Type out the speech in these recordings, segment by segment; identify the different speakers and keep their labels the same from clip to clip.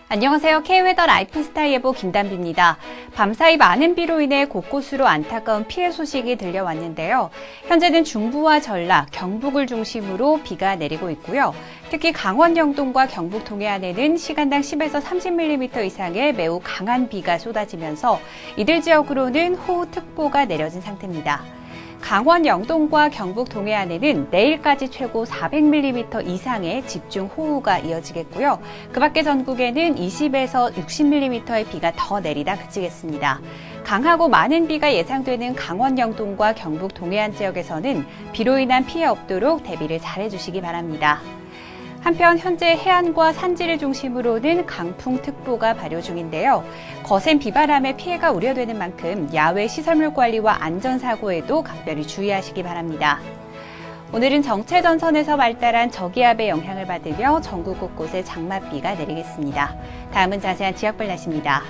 Speaker 1: 안녕하세요. K웨더 라이프스타일 예보 김단비입니다. 밤사이 많은 비로 인해 곳곳으로 안타까운 피해 소식이 들려왔는데요. 현재는 중부와 전라, 경북을 중심으로 비가 내리고 있고요. 특히 강원 영동과 경북 동해안에는 시간당 10에서 30mm 이상의 매우 강한 비가 쏟아지면서 이들 지역으로는 호우특보가 내려진 상태입니다. 강원 영동과 경북 동해안에는 내일까지 최고 400mm 이상의 집중호우가 이어지겠고요. 그 밖에 전국에는 20에서 60mm의 비가 더 내리다 그치겠습니다. 강하고 많은 비가 예상되는 강원 영동과 경북 동해안 지역에서는 비로 인한 피해 없도록 대비를 잘 해주시기 바랍니다. 한편 현재 해안과 산지를 중심으로는 강풍특보가 발효 중인데요. 거센 비바람에 피해가 우려되는 만큼 야외 시설물 관리와 안전사고에도 각별히 주의하시기 바랍니다. 오늘은 정체전선에서 발달한 저기압의 영향을 받으며 전국 곳곳에 장맛비가 내리겠습니다. 다음은 자세한 지역별 날씨입니다.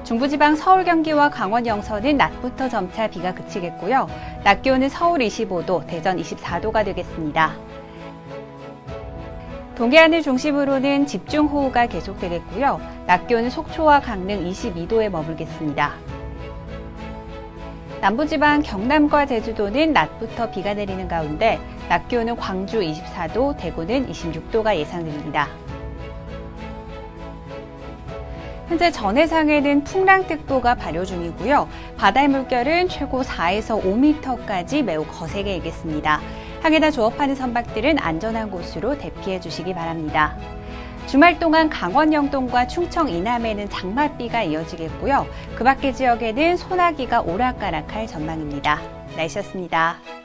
Speaker 1: 중부지방 서울, 경기와 강원 영서는 낮부터 점차 비가 그치겠고요. 낮 기온은 서울 25도, 대전 24도가 되겠습니다. 동해안을 중심으로는 집중호우가 계속되겠고요. 낮 기온은 속초와 강릉 22도에 머물겠습니다. 남부지방 경남과 제주도는 낮부터 비가 내리는 가운데 낮 기온은 광주 24도, 대구는 26도가 예상됩니다. 현재 전해상에는 풍랑특보가 발효 중이고요. 바다의 물결은 최고 4에서 5m까지 매우 거세게 일겠습니다. 항해나 조업하는 선박들은 안전한 곳으로 대피해 주시기 바랍니다. 주말 동안 강원 영동과 충청 이남에는 장맛비가 이어지겠고요. 그 밖의 지역에는 소나기가 오락가락할 전망입니다. 날씨였습니다.